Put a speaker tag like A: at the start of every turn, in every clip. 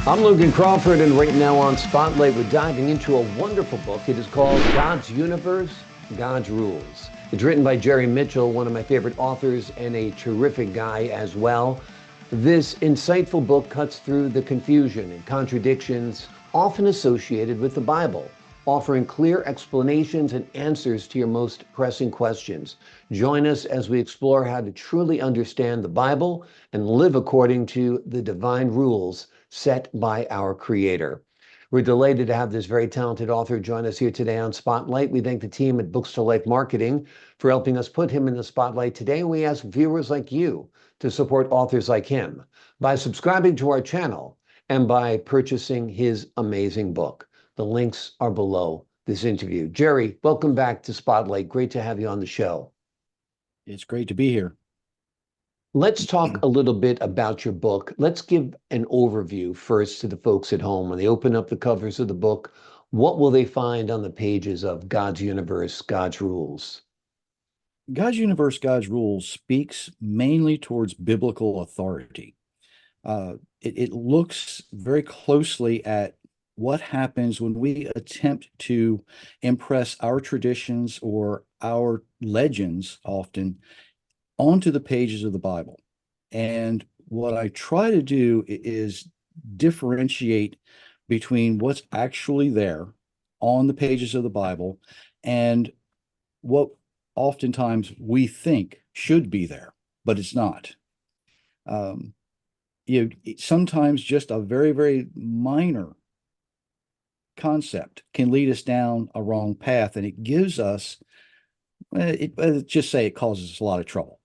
A: I'm Logan Crawford, and right now on Spotlight, we're diving into a wonderful book. It is called God's Universe, God's Rules. It's written by Jerry Mitchell, one of my favorite authors and a terrific guy as well. This insightful book cuts through the confusion and contradictions often associated with the Bible, offering clear explanations and answers to your most pressing questions. Join us as we explore how to truly understand the Bible and live according to the divine rules set by our Creator. We're delighted to have this very talented author join us here today on Spotlight. We thank the team at Books to Life Marketing for helping us put him in the spotlight today. We ask viewers like you to support authors like him by subscribing to our channel and by purchasing his amazing book. The links are below this interview. Jerry, welcome back to Spotlight. Great to have you on the show.
B: It's great to be here.
A: Let's talk a little bit about your book. Let's give an overview first to the folks at home. When they open up the covers of the book, what will they find on the pages of God's Universe, God's Rules?
B: God's Universe, God's Rules speaks mainly towards biblical authority. It looks very closely at what happens when we attempt to impress our traditions or our legends often onto the pages of the Bible. And what I try to do is differentiate between what's actually there on the pages of the Bible and what oftentimes we think should be there, but it's not. Sometimes just a very, very minor concept can lead us down a wrong path, and it gives us, just say it causes us a lot of trouble.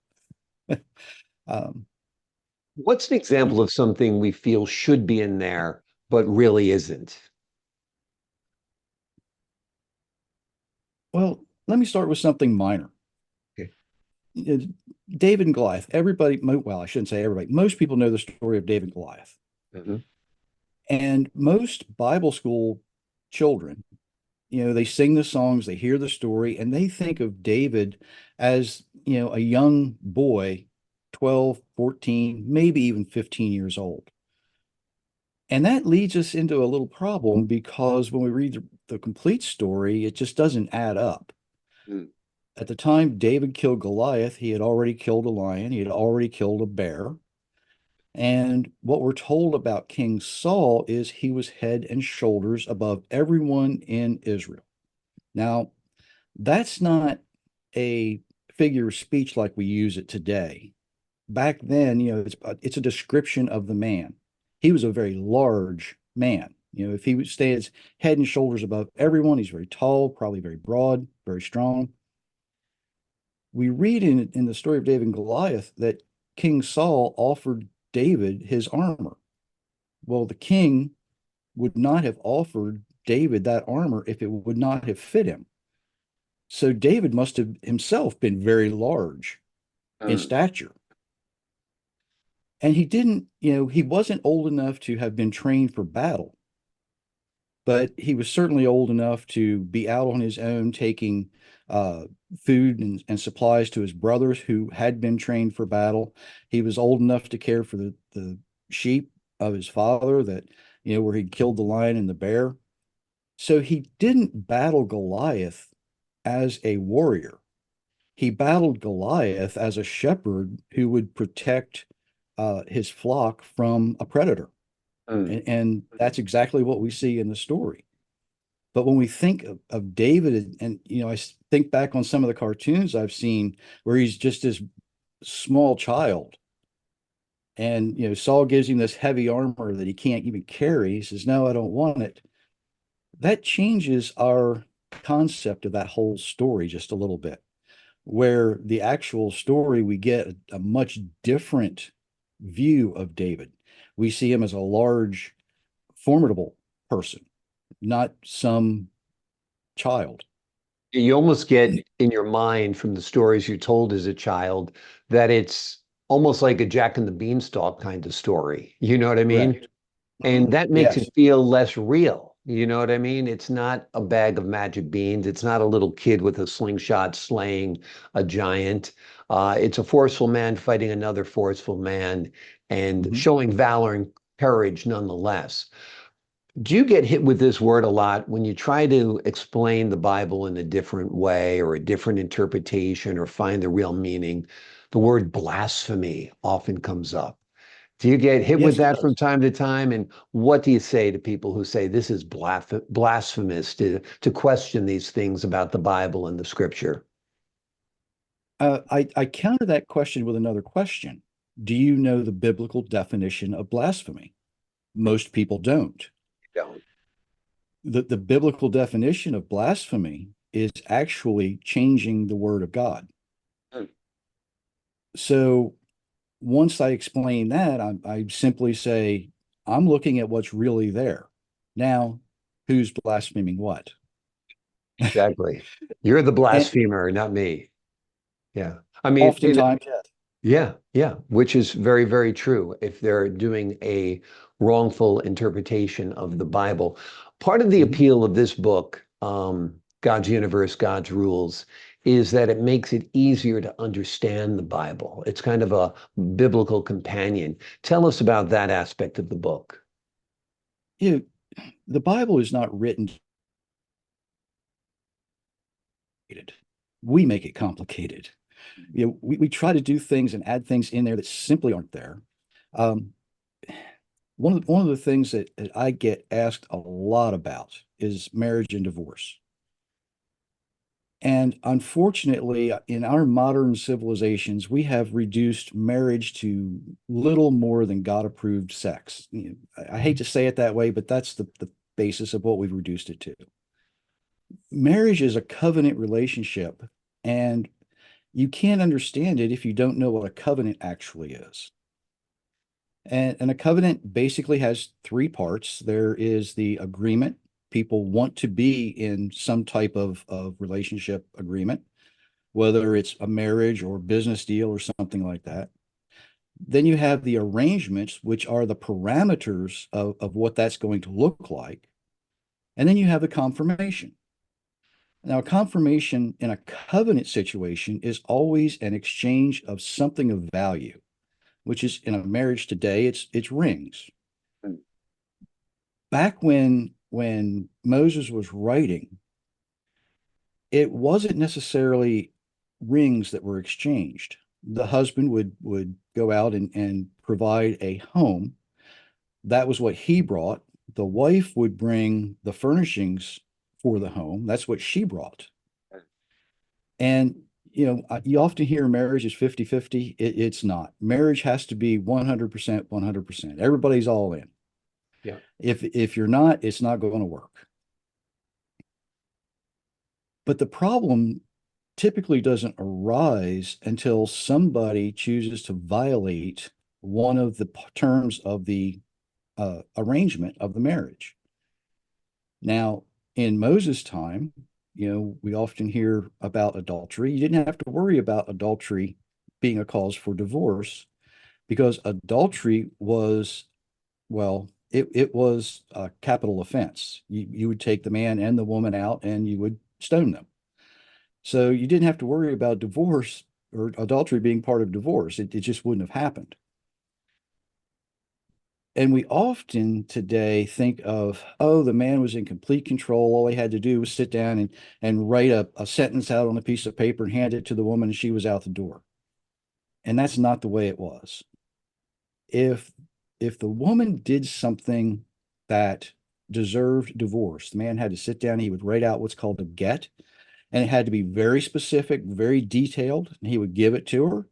A: What's an example of something we feel should be in there, but really isn't?
B: Well, let me start with something minor.
A: Okay.
B: David and Goliath. Everybody, well, I shouldn't say everybody. Most people know the story of David and Goliath.
A: Mm-hmm.
B: And most Bible school children, they sing the songs, they hear the story, and they think of David as, a young boy, 12, 14, maybe even 15 years old. And that leads us into a little problem because when we read the complete story, it just doesn't add up.
A: Mm.
B: At the time David killed Goliath, he had already killed a lion, he had already killed a bear. And what we're told about King Saul is he was head and shoulders above everyone in Israel. Now, that's not a figure of speech like we use it today. Back then, it's a description of the man. He was a very large man. If he stands head and shoulders above everyone, he's very tall, probably very broad, very strong. We read in the story of David and Goliath that King Saul offered David his armor. Well, the king would not have offered David that armor if it would not have fit him. So David must have himself been very large in stature. And he didn't, he wasn't old enough to have been trained for battle, but he was certainly old enough to be out on his own taking food and supplies to his brothers who had been trained for battle. He was old enough to care for the sheep of his father that, where he killed the lion and the bear. So he didn't battle Goliath as a warrior. He battled Goliath as a shepherd who would protect his flock from a predator. And that's exactly what we see in the story. But when we think of David, and I think back on some of the cartoons I've seen where he's just this small child, and Saul gives him this heavy armor that he can't even carry. He says, "No, I don't want it." That changes our concept of that whole story just a little bit, where the actual story, we get a much different view of David. We see him as a large, formidable person, not some child.
A: You almost get in your mind from the stories you told as a child that it's almost like a Jack and the Beanstalk kind of story. You know what I mean?
B: Correct.
A: And that makes
B: Yes.
A: it feel less real. You know what I mean? It's not a bag of magic beans. It's not a little kid with a slingshot slaying a giant. It's a forceful man fighting another forceful man and
B: Mhm.
A: showing valor courage nonetheless. Do you get hit with this word a lot when you try to explain the Bible in a different way or a different interpretation or find the real meaning? The word blasphemy often comes up. Do you get hit with
B: Yes, it
A: that from
B: does.
A: time to time? And what do you say to people who say this is blasphemous to question these things about the Bible and the scripture?
B: I counter that question with another question. Do you know the biblical definition of blasphemy? Most people don't.
A: Don't.
B: The biblical definition of blasphemy is actually changing the word of God.
A: Hmm.
B: So once I explain that, I simply say, I'm looking at what's really there. Now, who's blaspheming what?
A: Exactly. You're the
B: And
A: blasphemer, not me. Yeah. I mean,
B: oftentimes, yes.
A: yeah, yeah, which is very, very true if they're doing a wrongful interpretation of the Bible. Part of the
B: Mhm.
A: appeal of this book, God's Universe, God's Rules, is that it makes it easier to understand the Bible. It's kind of a biblical companion. Tell us about that aspect of the book.
B: You know, the Bible is not written. We make it complicated. We try to do things and add things in there that simply aren't there. Um, one of the things that I get asked a lot about is marriage and divorce. And unfortunately, in our modern civilizations, we have reduced marriage to little more than God-approved sex. I hate to say it that way, but that's the basis of what we've reduced it to. Marriage is a covenant relationship, and you can't understand it if you don't know what a covenant actually is. And a covenant basically has three parts. There is the agreement. People want to be in some type of relationship agreement, whether it's a marriage or business deal or something like that. Then you have the arrangements, which are the parameters of what that's going to look like. And then you have the confirmation. Now, confirmation in a covenant situation is always an exchange of something of value, which is in a marriage today, it's rings. Back when Moses was writing, it wasn't necessarily rings that were exchanged. The husband would go out and provide a home. That was what he brought. The wife would bring the furnishings for the home. That's what she brought. And you often hear marriage is 50-50. It's not. Marriage has to be 100%, 100%. Everybody's all in.
A: Yeah.
B: If you're not, it's not going to work. But the problem typically doesn't arise until somebody chooses to violate one of the terms of the arrangement of the marriage. Now, in Moses' time, we often hear about adultery. You didn't have to worry about adultery being a cause for divorce because adultery was, well, it was a capital offense. You would take the man and the woman out and you would stone them. So you didn't have to worry about divorce or adultery being part of divorce. It just wouldn't have happened. And we often today think of, oh, the man was in complete control. All he had to do was sit down and write a sentence out on a piece of paper and hand it to the woman, and she was out the door. And that's not the way it was. If if the woman did something that deserved divorce, the man had to sit down, he would write out what's called a get, and it had to be very specific, very detailed, and he would give it to her.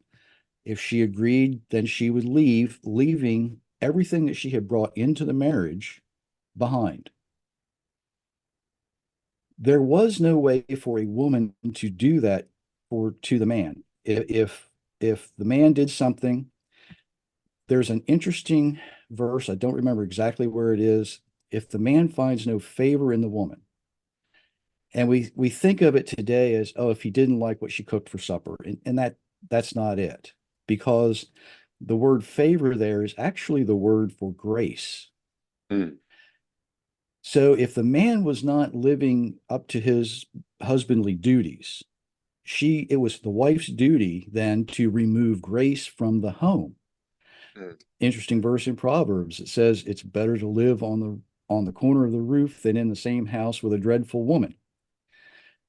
B: If she agreed, then she would leave, leaving everything that she had brought into the marriage behind. There was no way for a woman to do that to the man. If the man did something, there's an interesting verse, I don't remember exactly where it is. If the man finds no favor in the woman, and we think of it today as, oh, if he didn't like what she cooked for supper, and that's not it, because the word favor there is actually the word for grace.
A: Mm.
B: So if the man was not living up to his husbandly duties, it was the wife's duty then to remove grace from the home.
A: Mm.
B: Interesting verse in Proverbs. It says it's better to live on the corner of the roof than in the same house with a dreadful woman.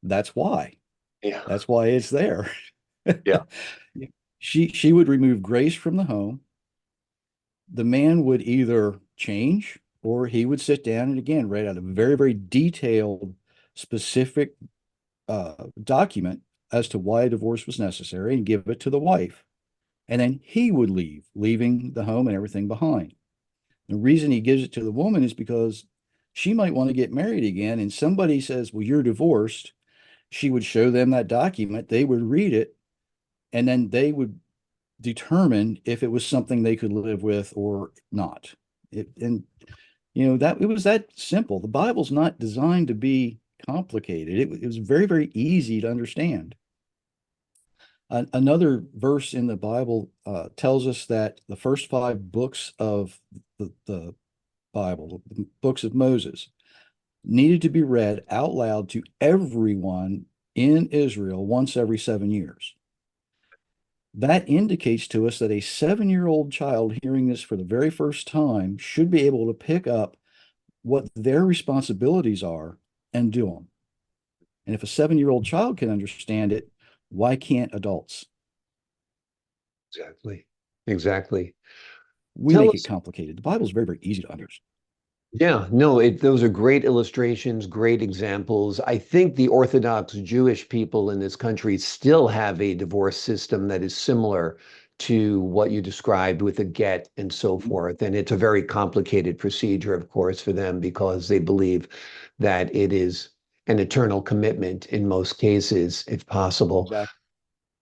B: That's why.
A: Yeah.
B: That's why it's there.
A: Yeah.
B: She would remove grace from the home. The man would either change or he would sit down and again write out a very, very detailed, specific document as to why a divorce was necessary and give it to the wife. And then he would leave, leaving the home and everything behind. The reason he gives it to the woman is because she might want to get married again. And somebody says, well, you're divorced. She would show them that document. They would read it. And then they would determine if it was something they could live with or not. And that it was that simple. The Bible's not designed to be complicated. It was very, very easy to understand. Another verse in the Bible tells us that the first five books of the Bible, the books of Moses, needed to be read out loud to everyone in Israel once every 7 years. That indicates to us that a 7-year-old child hearing this for the very first time should be able to pick up what their responsibilities are and do them. And if a 7-year-old child can understand it, why can't adults?
A: Exactly. Exactly.
B: We
A: Tell
B: make it
A: us.
B: complicated. The Bible is very, very easy to understand.
A: Yeah, no, those are great illustrations, great examples. I think the Orthodox Jewish people in this country still have a divorce system that is similar to what you described with a get and so forth. And it's a very complicated procedure, of course, for them because they believe that it is an eternal commitment in most cases, if possible.
B: Exactly.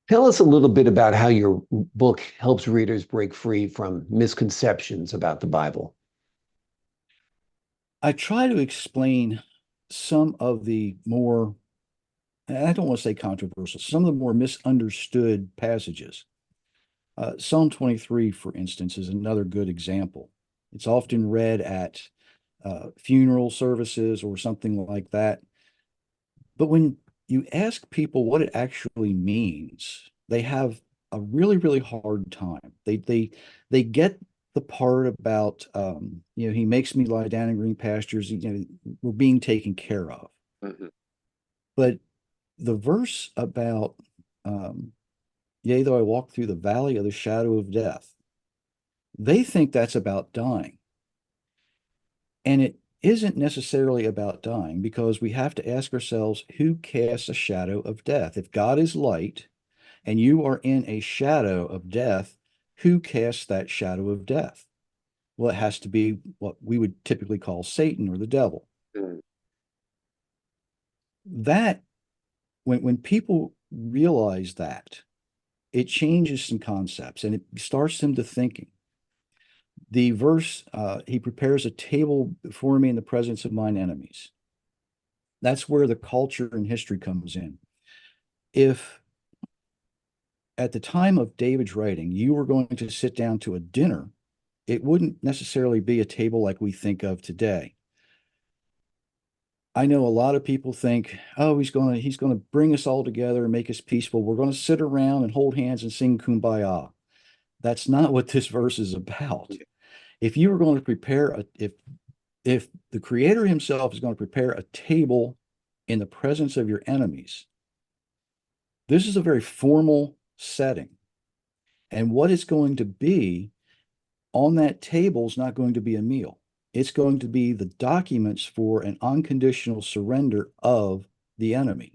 A: Tell us a little bit about how your book helps readers break free from misconceptions about the Bible.
B: I try to explain some of the more, I don't want to say controversial, some of the more misunderstood passages. Psalm 23, for instance, is another good example. It's often read at funeral services or something like that. But when you ask people what it actually means, they have a really, really hard time. They get the part about he makes me lie down in green pastures, we're being taken care of.
A: Mhm.
B: But the verse about yea, though I walk through the valley of the shadow of death, they think that's about dying. And it isn't necessarily about dying because we have to ask ourselves who casts a shadow of death? If God is light and you are in a shadow of death, who casts that shadow of death? Well, it has to be what we would typically call Satan or the devil.
A: Mm.
B: That, when people realize that, it changes some concepts and it starts them to thinking. The verse, he prepares a table before me in the presence of mine enemies. That's where the culture and history comes in. If at the time of David's writing, you were going to sit down to a dinner, it wouldn't necessarily be a table like we think of today. I know a lot of people think, oh, he's going to bring us all together and make us peaceful. We're going to sit around and hold hands and sing kumbaya. That's not what this verse is about. If you were going to prepare if the creator himself is going to prepare a table in the presence of your enemies, this is a very formal setting. And what it's going to be on that table is not going to be a meal. It's going to be the documents for an unconditional surrender of the enemy.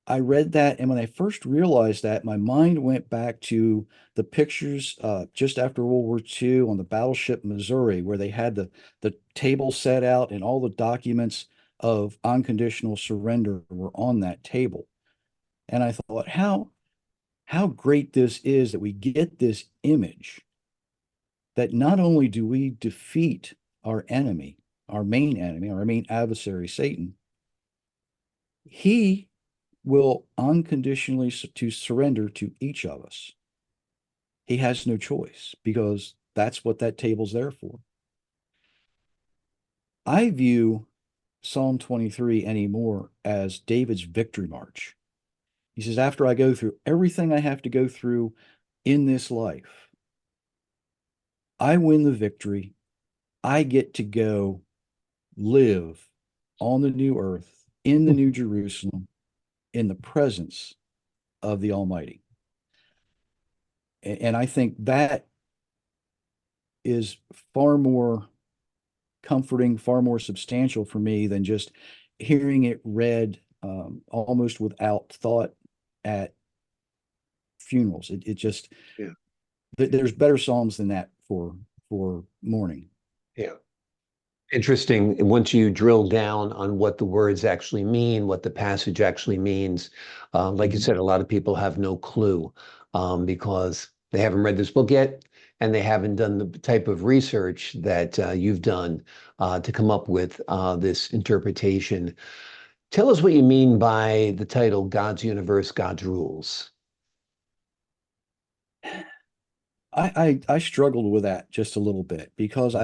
B: I read that, and when I first realized that, my mind went back to the pictures just after World War II on the battleship Missouri, where they had the table set out and all the documents of unconditional surrender were on that table. And I thought, how great this is that we get this image that not only do we defeat our enemy, our main enemy, our main adversary, Satan, he will unconditionally to surrender to each of us. He has no choice because that's what that table's there for. I view Psalm 23 anymore as David's victory march. He says, after I go through everything I have to go through, in this life. I win the victory. I get to go live on the new earth, in the new Jerusalem, in the presence of the Almighty. And I think that is far more comforting, far more substantial for me than just hearing it read almost without thought at funerals. It just
A: Yeah.
B: there's better psalms than that for mourning.
A: Yeah. Interesting. Once you drill down on what the words actually mean, what the passage actually means, like you
B: Mhm.
A: said, a lot of people have no clue because they haven't read this book yet, and they haven't done the type of research that you've done to come up with this interpretation. Tell us what you mean by the title God's Universe, God's Rules.
B: I struggled with that just a little bit because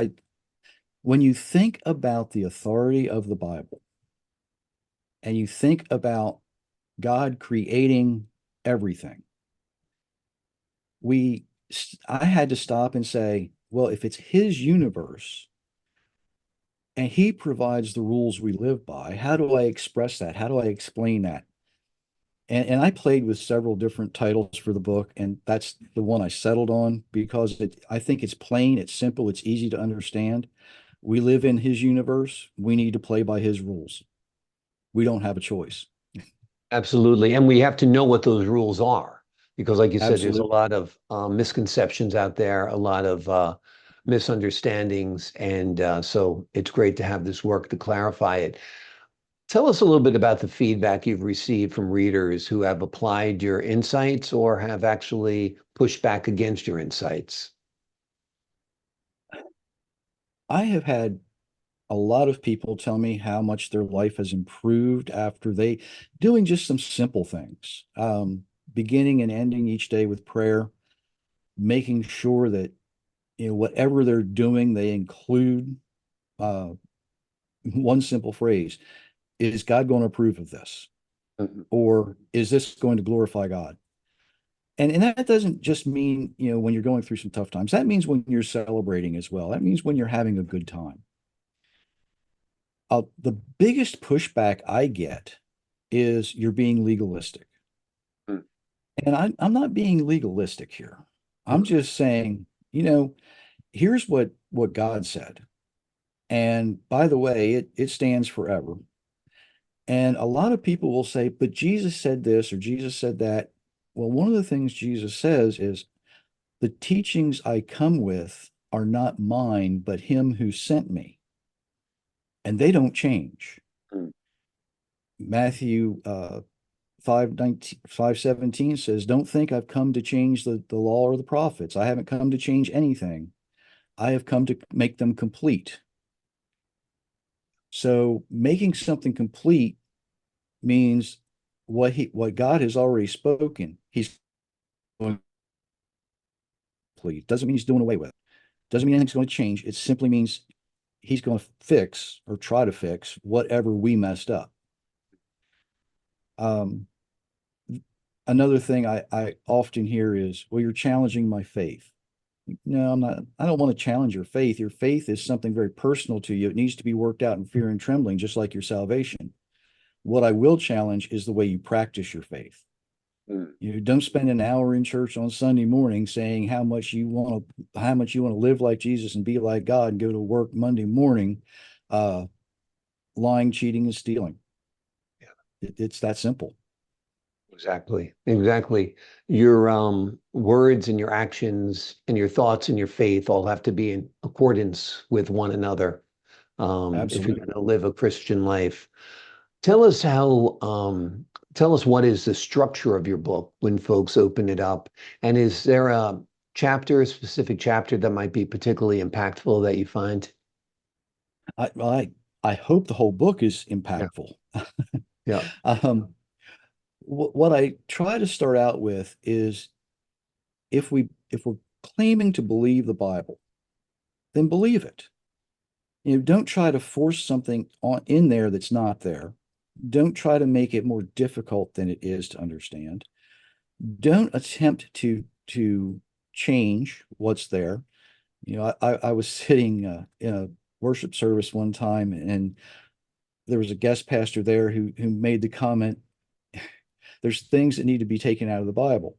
B: when you think about the authority of the Bible and you think about God creating everything, we I had to stop and say, well, if it's his universe and he provides the rules we live by, how do I express that? How do I explain that? And I played with several different titles for the book, and that's the one I settled on because I think it's plain, it's simple, it's easy to understand. We live in his universe. We need to play by his rules. We don't have a choice.
A: Absolutely. And we have to know what those rules are because, like you said, there's a
B: Absolutely.
A: lot of misconceptions out there, a lot of misunderstandings. And so it's great to have this work to clarify it. Tell us a little bit about the feedback you've received from readers who have applied your insights or have actually pushed back against your insights.
B: I have had a lot of people tell me how much their life has improved after they doing just some simple things, beginning and ending each day with prayer, making sure that whatever they're doing, they include uh, one simple phrase: Is God going to approve of this,
A: Mhm.
B: or is this going to glorify God? And that doesn't just mean when you're going through some tough times. That means when you're celebrating as well. That means when you're having a good time. The biggest pushback I get is you're being legalistic.
A: Mm.
B: And I'm not being legalistic here. I'm
A: Okay.
B: just saying, here's what God said. And by the way, it stands forever. And a lot of people will say, but Jesus said this or Jesus said that. Well, one of the things Jesus says is the teachings I come with are not mine, but him who sent me. And they don't change.
A: Mm.
B: Matthew 5:17 says, don't think I've come to change the law or the prophets. I haven't come to change anything. I have come to make them complete. So making something complete means what God has already spoken, he's going to complete. Doesn't mean he's doing away with it. Doesn't mean anything's going to change. It simply means he's going to fix or try to fix whatever we messed up. Um, Another thing I often hear is, well, you're challenging my faith. No, I'm not. I don't want to challenge your faith. Your faith is something very personal to you. It needs to be worked out in fear and trembling, just like your salvation. What I will challenge is the way you practice your faith.
A: Mm.
B: You don't spend an hour in church on Sunday morning saying how much you want to live like Jesus and be like God and go to work Monday morning, uh, lying, cheating, and stealing.
A: Yeah.
B: It's that simple.
A: Exactly. Exactly. Your words and your actions and your thoughts and your faith all have to be in accordance with one another if you're going
B: Absolutely.
A: to live a Christian life. Tell us tell us what is the structure of your book when folks open it up, and is there a specific chapter that might be particularly impactful that you find?
B: I hope the whole book is
A: Yeah,
B: impactful.
A: yeah.
B: Um, what I try to start out with is if we're claiming to believe the Bible, then believe it. Don't try to force something on in there that's not there. Don't try to make it more difficult than it is to understand. Don't attempt to to change what's there. I was sitting in a worship service one time, and there was a guest pastor there who made the comment, there's things that need to be taken out of the Bible.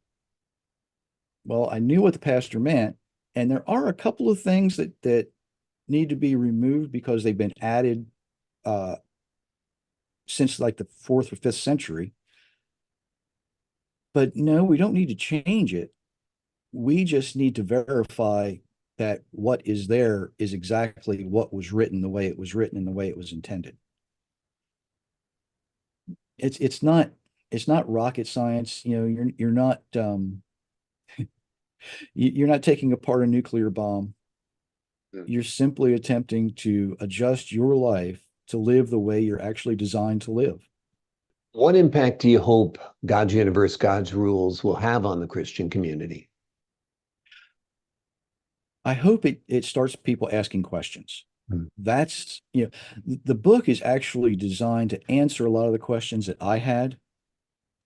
B: Well, I knew what the pastor meant, and there are a couple of things that need to be removed because they've been added since like the fourth or fifth century. But no, we don't need to change it. We just need to verify that what is there is exactly what was written, the way it was written, and the way it was intended. It's not rocket science. You're not you're not taking apart a nuclear bomb. You're simply attempting to adjust your life to live the way you're actually designed to live.
A: What impact do you hope God's universe, God's rules will have on the Christian community?
B: I hope it starts people asking questions.
A: Hmm.
B: That's, the book is actually designed to answer a lot of the questions that I had,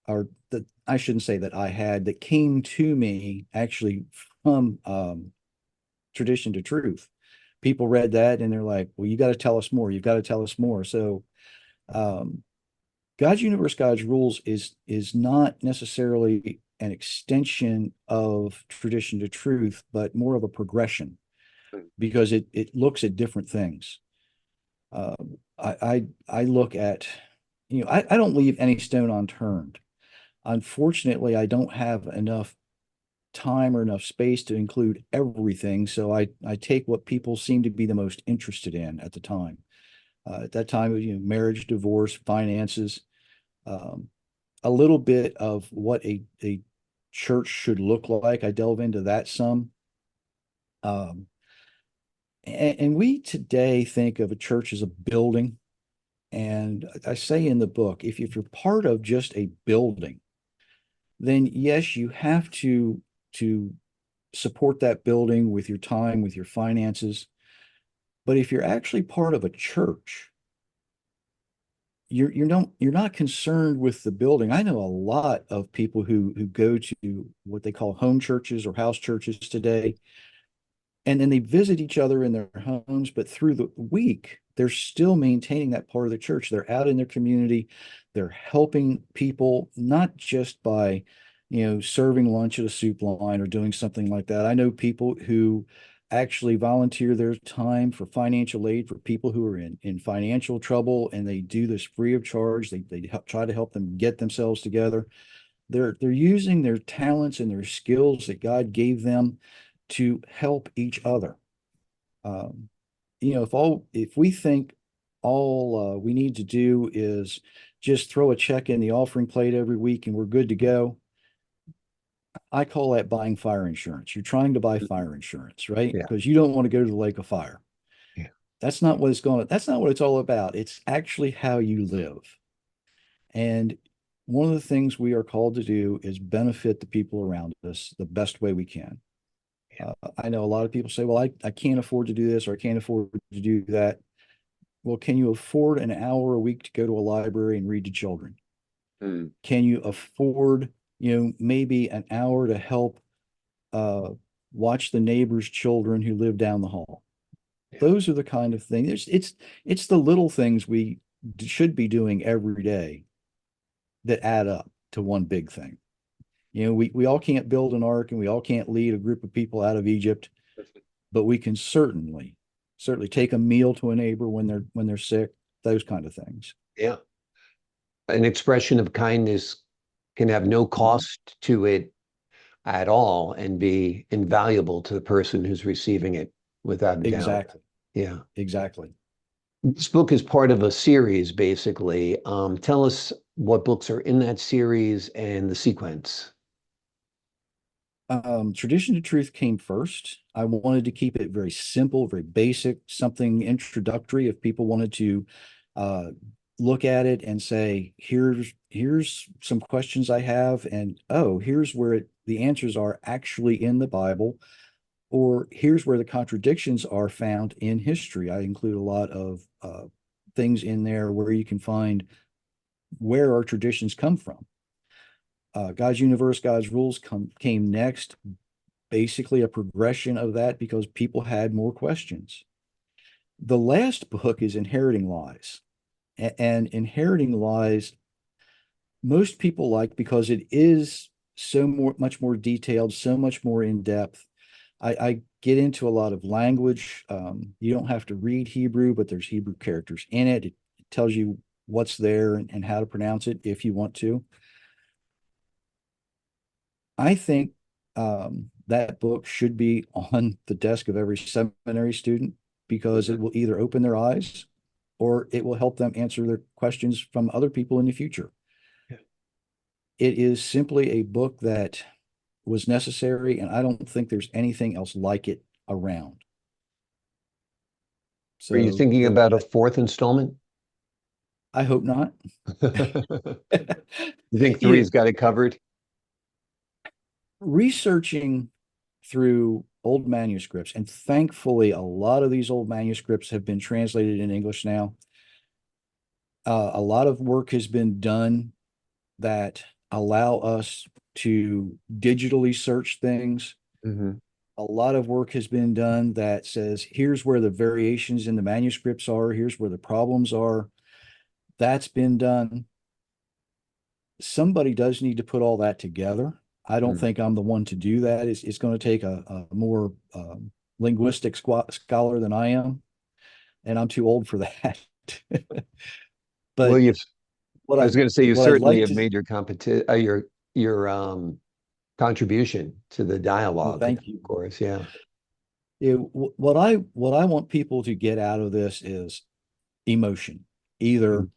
B: or that I shouldn't say that I had, that came to me actually from Tradition to Truth. People read that and they're like, well, you got to tell us more. You've got to tell us more. So God's universe, God's rules is not necessarily an extension of Tradition to Truth, but more of a progression, because it looks at different things. I look at, I don't leave any stone unturned. Unfortunately, I don't have enough time or enough space to include everything. So I take what people seem to be the most interested in at the time. At that time, marriage, divorce, finances, a little bit of what a church should look like. I delve into that some. And we today think of a church as a building. And I say in the book, if you're part of just a building, then yes, you have to support that building with your time, with your finances. But if you're actually part of a church, you're not concerned with the building. I know a lot of people who go to what they call home churches or house churches today, and then they visit each other in their homes, but through the week, they're still maintaining that part of the church. They're out in their community. They're helping people, not just by, serving lunch at a soup line or doing something like that. I know people who actually volunteer their time for financial aid for people who are in financial trouble, and they do this free of charge. They try to help them get themselves together. They're using their talents and their skills that God gave them to help each other. If we think all we need to do is just throw a check in the offering plate every week and we're good to go, I call that buying fire insurance. You're trying to buy fire insurance, right?
A: Yeah.
B: Because you don't want to go to the lake of fire.
A: Yeah.
B: That's not what it's all about. It's actually how you live. And one of the things we are called to do is benefit the people around us the best way we can. I know a lot of people say, well, I can't afford to do this or I can't afford to do that. Well, can you afford an hour a week to go to a library and read to children? Can you afford, maybe an hour to help watch the neighbor's children who live down the hall?
A: Yeah.
B: Those are the kind of things. It's the little things we should be doing every day that add up to one big thing. We all can't build an ark and we all can't lead a group of people out of Egypt, but we can certainly take a meal to a neighbor when they're sick, those kind of things.
A: Yeah. An expression of kindness can have no cost to it at all and be invaluable to the person who's receiving it, without a doubt.
B: Exactly.
A: Yeah.
B: Exactly.
A: This book is part of a series, basically. Tell us what books are in that series and the sequence.
B: Tradition to Truth came first. I wanted to keep it very simple, very basic, something introductory. If people wanted to look at it and say, here's some questions I have, and here's where the answers are actually in the Bible, or here's where the contradictions are found in history. I include a lot of things in there where you can find where our traditions come from. God's Universe, God's Rules came next, basically a progression of that because people had more questions. The last book is Inheriting Lies. And Inheriting Lies, most people like because it is much more detailed, so much more in depth. I get into a lot of language. You don't have to read Hebrew, but there's Hebrew characters in it. It tells you what's there and how to pronounce it if you want to. I think that book should be on the desk of every seminary student because it will either open their eyes or it will help them answer their questions from other people in the future.
A: Yeah.
B: It is simply a book that was necessary, and I don't think there's anything else like it around.
A: Are you
B: So
A: thinking about a fourth installment?
B: I hope not.
A: You think
B: You
A: three's got it covered?
B: researching through old manuscripts, and thankfully, a lot of these old manuscripts have been translated in English now. A lot of work has been done that allow us to digitally search things.
A: Mm-hmm.
B: A lot of work has been done that says, here's where the variations in the manuscripts are, here's where the problems are. That's been done. Somebody does need to put all that together. I don't think I'm the one to do that. It's going to take a more linguistic scholar than I am, and I'm too old for that.
A: Well,
B: But
A: I was going to say you
B: what I'd
A: certainly
B: like
A: have
B: to,
A: made your contribution to the
B: well,
A: dialogue,
B: thank you.
A: of course. Yeah.
B: What I want people to get out of this is emotion. Either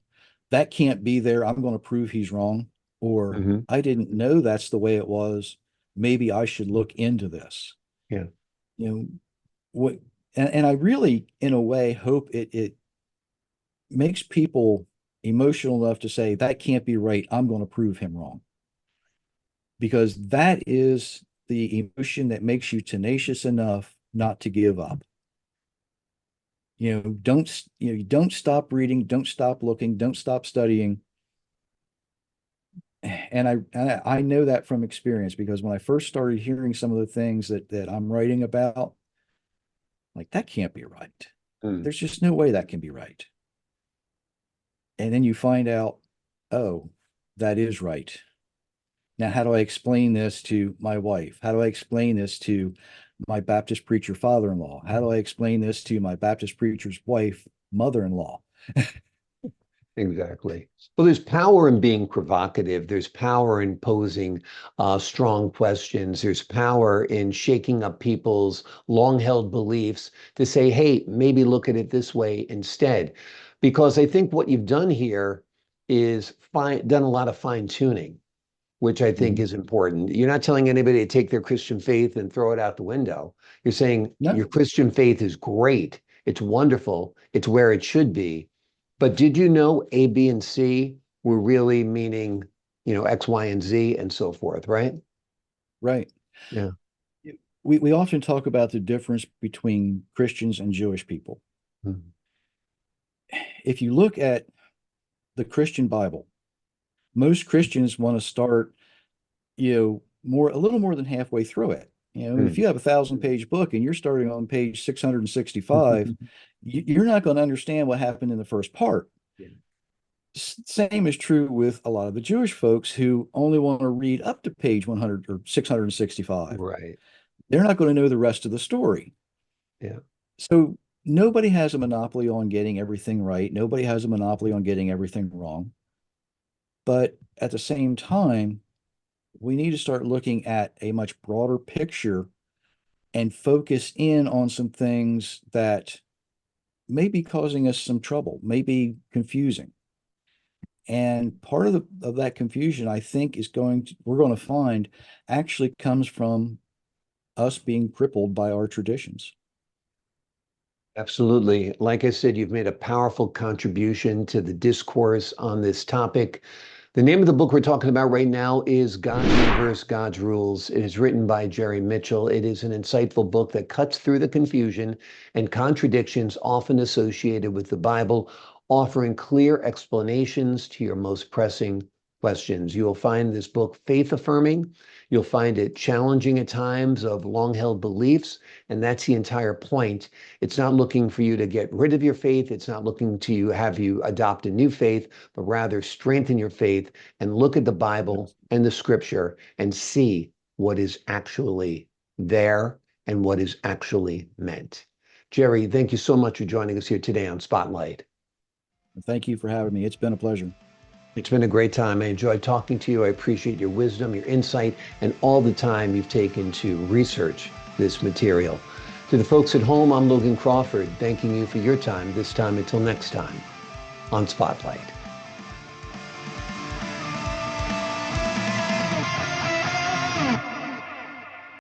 B: that can't be there, I'm going to prove he's wrong, or
A: Mm-hmm.
B: I didn't know that's the way it was. Maybe I should look into this.
A: Yeah.
B: You know, what and I really, in a way, hope it makes people emotional enough to say that can't be right. I'm going to prove him wrong. Because that is the emotion that makes you tenacious enough not to give up. Don't stop reading, don't stop looking, don't stop studying. And I know that from experience because when I first started hearing some of the things that I'm writing about, like that can't be right.
A: Mm.
B: There's just no way that can be right. And then you find out, oh, that is right. Now, how do I explain this to my wife? How do I explain this to my Baptist preacher father-in-law? How do I explain this to my Baptist preacher's wife, mother-in-law?
A: Exactly. Well, there's power in being provocative. There's power in posing strong questions. There's power in shaking up people's long-held beliefs to say, hey, maybe look at it this way instead. Because I think what you've done here is done a lot of fine tuning, which I think
B: Mhm.
A: is important. You're not telling anybody to take their Christian faith and throw it out the window. You're saying your
B: No,
A: Christian faith is great. It's wonderful. It's where it should be. But did you know A, B, and C were really meaning, X, Y, and Z and so forth, right?
B: right.
A: Yeah.
B: We often talk about the difference between Christians and Jewish people.
A: Mhm.
B: If you look at the Christian Bible, most Christians want to start, a little more than halfway through it. If you have a 1,000-page book and you're starting on page 665, you're not going to understand what happened in the first part.
A: Yeah.
B: Same is true with a lot of the Jewish folks who only want to read up to page 100 or 665.
A: Right.
B: They're not going to know the rest of the story.
A: Yeah.
B: So nobody has a monopoly on getting everything right. Nobody has a monopoly on getting everything wrong. But at the same time, we need to start looking at a much broader picture and focus in on some things that may be causing us some trouble, may be confusing. And part of that confusion, I think, we're going to find actually comes from us being crippled by our traditions.
A: Absolutely. Like I said, you've made a powerful contribution to the discourse on this topic. The name of the book we're talking about right now is God's Universe, God's Rules. It is written by Jerry Mitchell. It is an insightful book that cuts through the confusion and contradictions often associated with the Bible, offering clear explanations to your most pressing questions. You will find this book faith-affirming. You'll find it challenging at times of long-held beliefs, and that's the entire point. It's not looking for you to get rid of your faith. It's not looking to have you adopt a new faith, but rather strengthen your faith and look at the Bible and the scripture and see what is actually there and what is actually meant. Jerry, thank you so much for joining us here today on Spotlight.
B: Thank you for having me. It's been a pleasure.
A: It's been a great time. I enjoyed talking to you. I appreciate your wisdom, your insight, and all the time you've taken to research this material. To the folks at home, I'm Logan Crawford, thanking you for your time, this time until next time on Spotlight.